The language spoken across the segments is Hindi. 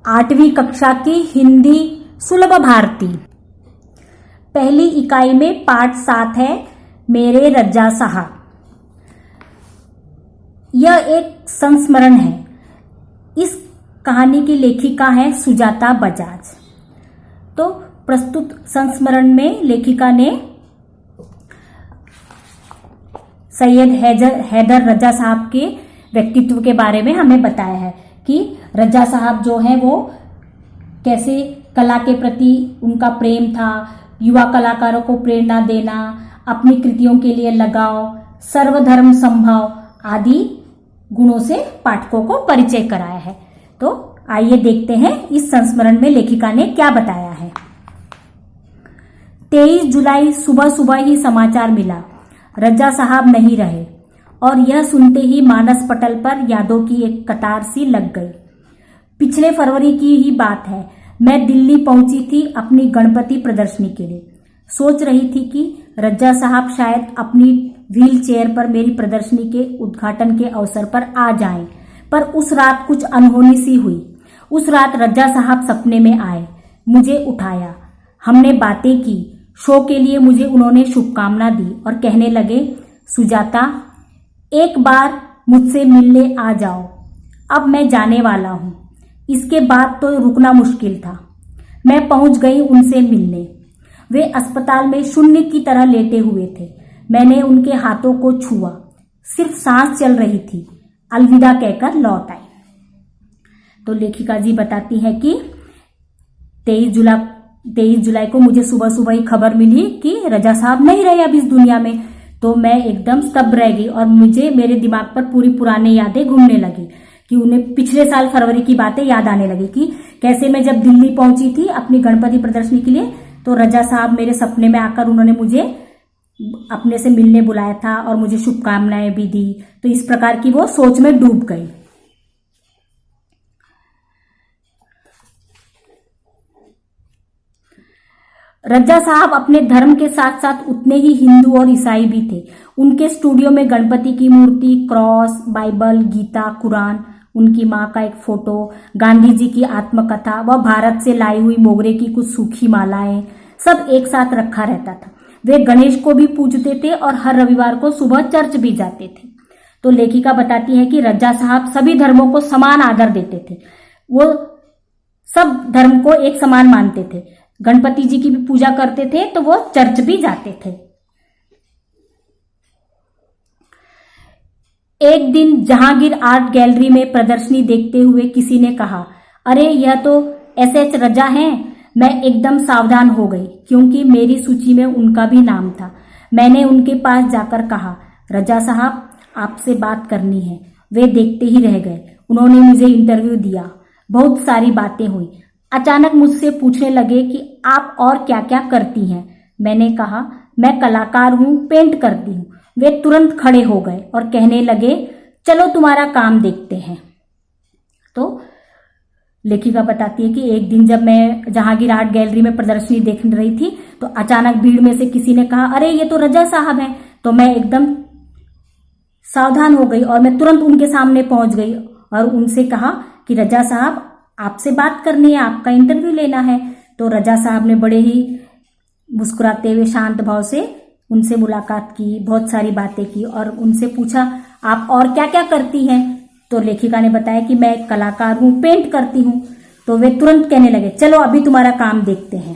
8वीं कक्षा की हिंदी सुलभ भारती। पहली इकाई में पाठ 7 है, मेरे रज्जा साहब। यह एक संस्मरण है। इस कहानी की लेखिका है सुजाता बजाज। तो प्रस्तुत संस्मरण में लेखिका ने सैयद हैदर रजा साहब के व्यक्तित्व के बारे में हमें बताया है कि रजा साहब जो है वो कैसे कला के प्रति उनका प्रेम था, युवा कलाकारों को प्रेरणा देना, अपनी कृतियों के लिए लगाव, सर्वधर्म संभाव आदि गुणों से पाठकों को परिचय कराया है। तो आइए देखते हैं इस संस्मरण में लेखिका ने क्या बताया है। 23 जुलाई सुबह सुबह ही समाचार मिला, रजा साहब नहीं रहे, और यह सुनते ही मानस पटल पर यादों की एक कतार सी लग गई। पिछले फरवरी की ही बात है, मैं दिल्ली पहुंची थी अपनी गणपति प्रदर्शनी के लिए। सोच रही थी कि रजा साहब शायद अपनी व्हील चेयर पर मेरी प्रदर्शनी के उद्घाटन के अवसर पर आ जाएं, पर उस रात कुछ अनहोनी सी हुई। उस रात रजा साहब सपने में आए, मुझे उठाया, हमने बातें की। शो के लिए मुझे उन्होंने शुभकामना दी और कहने लगे, सुजाता एक बार मुझसे मिलने आ जाओ, अब मैं जाने वाला हूं। इसके बाद तो रुकना मुश्किल था। मैं पहुंच गई उनसे मिलने। वे अस्पताल में शून्य की तरह लेटे हुए थे। मैंने उनके हाथों को छुआ, सिर्फ सांस चल रही थी। अलविदा कहकर लौट आई। तो लेखिका जी बताती है कि 23 जुलाई को मुझे सुबह सुबह ही खबर मिली कि रजा साहब नहीं रहे अब इस दुनिया में। तो मैं एकदम स्तब्ध रह गई और मुझे मेरे दिमाग पर पूरी पुरानी यादें घूमने लगी कि उन्हें पिछले साल फरवरी की बातें याद आने लगी कि कैसे मैं जब दिल्ली पहुंची थी अपनी गणपति प्रदर्शनी के लिए, तो रजा साहब मेरे सपने में आकर उन्होंने मुझे अपने से मिलने बुलाया था और मुझे शुभकामनाएं भी दी। तो इस प्रकार की वो सोच में डूब गई। रजा साहब अपने धर्म के साथ साथ उतने ही हिंदू और ईसाई भी थे। उनके स्टूडियो में गणपति की मूर्ति, क्रॉस, बाइबल, गीता, कुरान, उनकी मां का एक फोटो, गांधी जी की आत्मकथा व भारत से लाई हुई मोगरे की कुछ सूखी मालाएं सब एक साथ रखा रहता था। वे गणेश को भी पूजते थे और हर रविवार को सुबह चर्च भी जाते थे। तो लेखिका बताती है कि रजा साहब सभी धर्मों को समान आदर देते थे। वो सब धर्म को एक समान मानते थे। गणपति जी की भी पूजा करते थे तो वो चर्च भी जाते थे। एक दिन जहांगीर आर्ट गैलरी में प्रदर्शनी देखते हुए किसी ने कहा, अरे यह तो एसएच रजा हैं। मैं एकदम सावधान हो गई क्योंकि मेरी सूची में उनका भी नाम था। मैंने उनके पास जाकर कहा, रजा साहब आपसे बात करनी है। वे देखते ही रह गए। उन्होंने मुझे इंटरव्यू दिया, बहुत सारी बातें हुई। अचानक मुझसे पूछने लगे कि आप और क्या क्या करती हैं। मैंने कहा, मैं कलाकार हूं, पेंट करती हूं। वे तुरंत खड़े हो गए और कहने लगे, चलो तुम्हारा काम देखते हैं। तो लेखिका बताती है कि एक दिन जब मैं जहांगीर आर्ट गैलरी में प्रदर्शनी देख रही थी तो अचानक भीड़ में से किसी ने कहा, अरे ये तो रजा साहब हैं। तो मैं एकदम सावधान हो गई और मैं तुरंत उनके सामने पहुंच गई और उनसे कहा कि रजा साहब आपसे बात करनी है, आपका इंटरव्यू लेना है। तो रजा साहब ने बड़े ही मुस्कुराते हुए शांत भाव से उनसे मुलाकात की, बहुत सारी बातें की और उनसे पूछा, आप और क्या क्या करती हैं। तो लेखिका ने बताया कि मैं एक कलाकार हूं, पेंट करती हूं। तो वे तुरंत कहने लगे, चलो अभी तुम्हारा काम देखते हैं।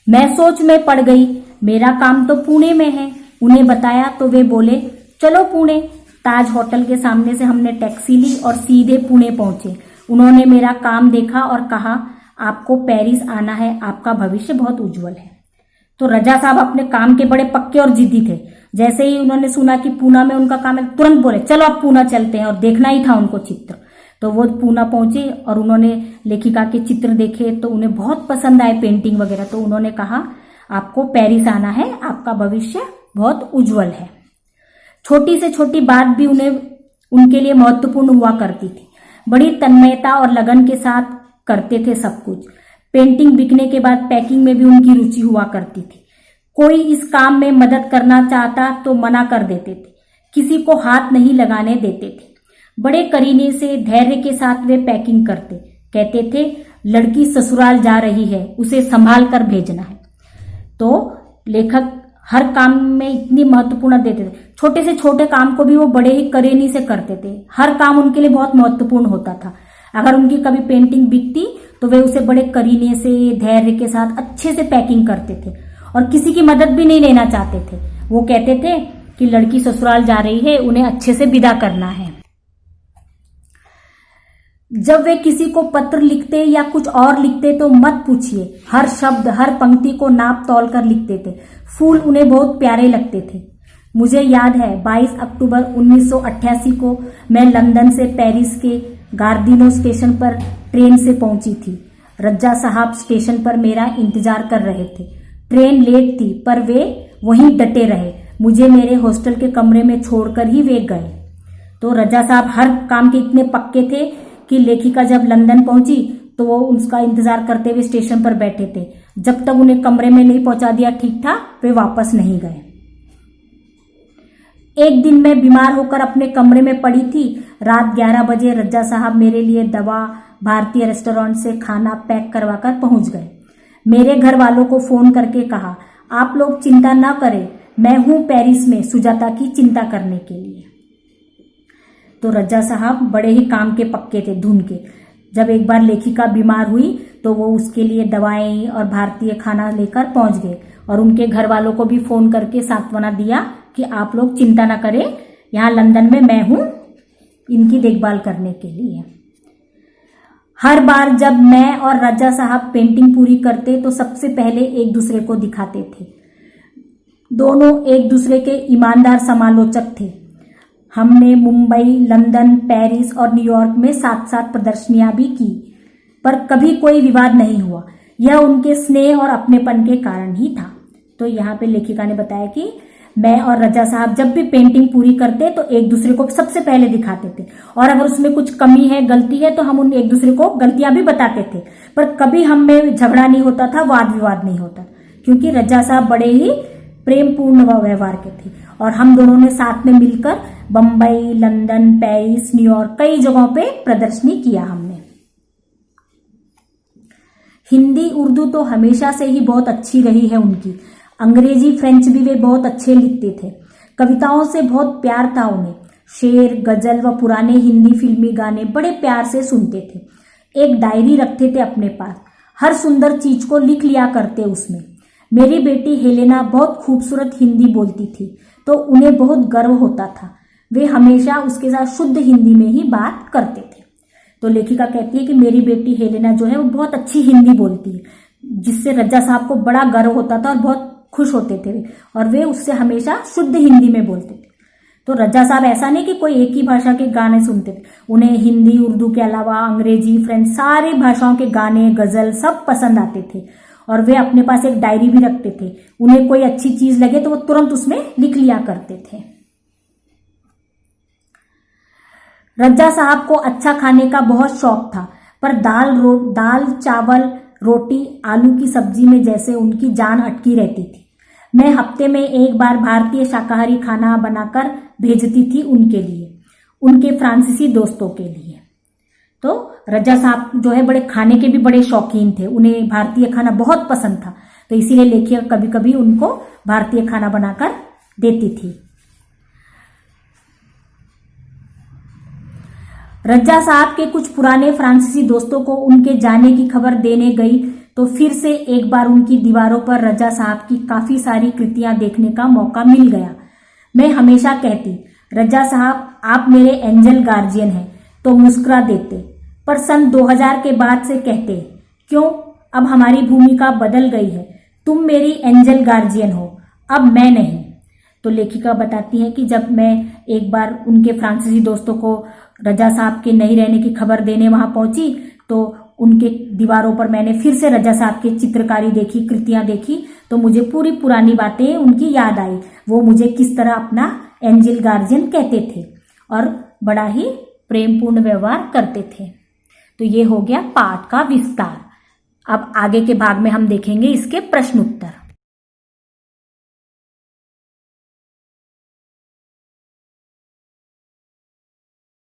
मैं सोच में पड़ गई, मेरा काम तो पुणे में है। उन्हें बताया तो वे बोले, चलो पुणे। ताज होटल के सामने से हमने टैक्सी ली और सीधे पुणे पहुंचे। उन्होंने मेरा काम देखा और कहा, आपको पेरिस आना है, आपका भविष्य बहुत उज्जवल है। तो रजा साहब अपने काम के बड़े पक्के और जिद्दी थे। जैसे ही उन्होंने सुना कि पूना में उनका काम है, तुरंत बोले, चलो अब पूना चलते हैं। और देखना ही था उनको चित्र। तो वो पूना पहुंचे और उन्होंने लेखिका के चित्र देखे तो उन्हें बहुत पसंद आए, पेंटिंग वगैरह। तो उन्होंने कहा, आपको पेरिस आना है, आपका भविष्य बहुत उज्जवल है। छोटी से छोटी बात भी उनके लिए महत्वपूर्ण हुआ करती थी। बड़ी तन्मयता और लगन के साथ करते थे सब कुछ। पेंटिंग बिकने के बाद पैकिंग में भी उनकी रुचि हुआ करती थी। कोई इस काम में मदद करना चाहता तो मना कर देते थे, किसी को हाथ नहीं लगाने देते थे। बड़े करीने से धैर्य के साथ वे पैकिंग करते। कहते थे लड़की ससुराल जा रही है, उसे संभाल कर भेजना है। तो लेखक हर काम में इतनी महत्वपूर्ण देते थे, छोटे से छोटे काम को भी वो बड़े ही करीने से करते थे। हर काम उनके लिए बहुत महत्वपूर्ण होता था। अगर उनकी कभी पेंटिंग बिकती तो वे उसे बड़े करीने से धैर्य के साथ अच्छे से पैकिंग करते थे और किसी की मदद भी नहीं लेना चाहते थे। वो कहते थे कि लड़की ससुराल जा रही है, उन्हें अच्छे से विदा करना है। जब वे किसी को पत्र लिखते या कुछ और लिखते तो मत पूछिए, हर शब्द हर पंक्ति को नाप तौल कर लिखते थे। फूल उन्हें बहुत प्यारे लगते थे। मुझे याद है 22 अक्टूबर 1988 को मैं लंदन से पेरिस के गार्दिनो स्टेशन पर ट्रेन से पहुंची थी। रज्जा साहब स्टेशन पर मेरा इंतजार कर रहे थे। ट्रेन लेट थी पर वे वहीं डटे रहे। मुझे मेरे हॉस्टल के कमरे में छोड़कर ही वे गए। तो रज्जा साहब हर काम के इतने पक्के थे कि लेखिका जब लंदन पहुंची तो वो उसका इंतजार करते हुए स्टेशन पर बैठे थे। जब तक उन्हें कमरे में नहीं पहुंचा दिया ठीक था, वे वापस नहीं गए। एक दिन मैं बीमार होकर अपने कमरे में पड़ी थी। रात 11 बजे रज्जा साहब मेरे लिए दवा भारतीय रेस्टोरेंट से खाना पैक करवाकर पहुंच गए। मेरे घर वालों को फोन करके कहा, आप लोग चिंता न करें, मैं हूं पेरिस में सुजाता की चिंता करने के लिए। तो रज्जा साहब बड़े ही काम के पक्के थे, धुन के। जब एक बार लेखिका बीमार हुई तो वो उसके लिए दवाएं और भारतीय खाना लेकर पहुंच गए और उनके घर वालों को भी फोन करके सांत्वना दिया कि आप लोग चिंता ना करें, यहाँ लंदन में मैं हूं इनकी देखभाल करने के लिए। हर बार जब मैं और रज्जा साहब पेंटिंग पूरी करते तो सबसे पहले एक दूसरे को दिखाते थे। दोनों एक दूसरे के ईमानदार समालोचक थे। हमने मुंबई, लंदन, पेरिस और न्यूयॉर्क में साथ साथ प्रदर्शनियां भी की, पर कभी कोई विवाद नहीं हुआ। यह उनके स्नेह और अपनेपन के कारण ही था। तो यहाँ पे लेखिका ने बताया कि मैं और रज्जा साहब जब भी पेंटिंग पूरी करते तो एक दूसरे को सबसे पहले दिखाते थे और अगर उसमें कुछ कमी है, गलती है तो हम उन एक दूसरे को गलतियां भी बताते थे, पर कभी हम में झगड़ा नहीं होता था, वाद विवाद नहीं होता, क्योंकि रज्जा साहब बड़े ही प्रेमपूर्ण व्यवहार के थे। और हम दोनों ने साथ में मिलकर बम्बई, लंदन, पेरिस, न्यूयॉर्क कई जगहों पे प्रदर्शनी किया हमने। हिंदी उर्दू तो हमेशा से ही बहुत अच्छी रही है उनकी। अंग्रेजी फ्रेंच भी वे बहुत अच्छे लिखते थे। कविताओं से बहुत प्यार था उन्हें। शेर, गजल व पुराने हिंदी फिल्मी गाने बड़े प्यार से सुनते थे। एक डायरी रखते थे अपने पास, हर सुंदर चीज को लिख लिया करते उसमें। मेरी बेटी हेलेना बहुत खूबसूरत हिंदी बोलती थी तो उन्हें बहुत गर्व होता था। वे हमेशा उसके साथ शुद्ध हिंदी में ही बात करते थे। तो लेखिका कहती है कि मेरी बेटी हेलेना जो है वो बहुत अच्छी हिंदी बोलती है, जिससे रज्जा साहब को बड़ा गर्व होता था और बहुत खुश होते थे और वे उससे हमेशा शुद्ध हिंदी में बोलते थे। तो रज्जा साहब ऐसा नहीं कि कोई एक ही भाषा के गाने सुनते थे, उन्हें हिंदी उर्दू के अलावा अंग्रेजी, फ्रेंच सारी भाषाओं के गाने, गजल सब पसंद आते थे और वे अपने पास एक डायरी भी रखते थे। उन्हें कोई अच्छी चीज लगे तो वो तुरंत उसमें लिख लिया करते थे। रज्जा साहब को अच्छा खाने का बहुत शौक था, पर दाल चावल रोटी आलू की सब्जी में जैसे उनकी जान अटकी रहती थी। मैं हफ्ते में एक बार भारतीय शाकाहारी खाना बनाकर भेजती थी उनके लिए, उनके फ्रांसीसी दोस्तों के लिए। तो रज्जा साहब जो है बड़े खाने के भी बड़े शौकीन थे, उन्हें भारतीय खाना बहुत पसंद था, तो इसीलिए लेखिका कभी कभी उनको भारतीय खाना बनाकर देती थी। रज्जा साहब के कुछ पुराने फ्रांसीसी दोस्तों को उनके जाने की खबर देने गई तो फिर से एक बार उनकी दीवारों पर रज्जा साहब की काफी सारी कृतियां देखने का मौका मिल गया। मैं हमेशा कहती, रज्जा साहब आप मेरे एंजल गार्जियन हैं, तो मुस्कुरा देते, पर सन 2000 के बाद से कहते, क्यों अब हमारी भूमिका बदल गई है, तुम मेरी एंजल गार्जियन हो, अब मैं नहीं। तो लेखिका बताती है कि जब मैं एक बार उनके फ्रांसीसी दोस्तों को रज्जा साहब के नहीं रहने की खबर देने वहां पहुंची तो उनके दीवारों पर मैंने फिर से रज्जा साहब की चित्रकारी देखी, कृतियां देखी, तो मुझे पूरी पुरानी बातें उनकी याद आई। वो मुझे किस तरह अपना एंजल गार्जियन कहते थे और बड़ा ही प्रेमपूर्ण व्यवहार करते थे। तो ये हो गया पाठ का विस्तार। अब आगे के भाग में हम देखेंगे इसके प्रश्न उत्तर।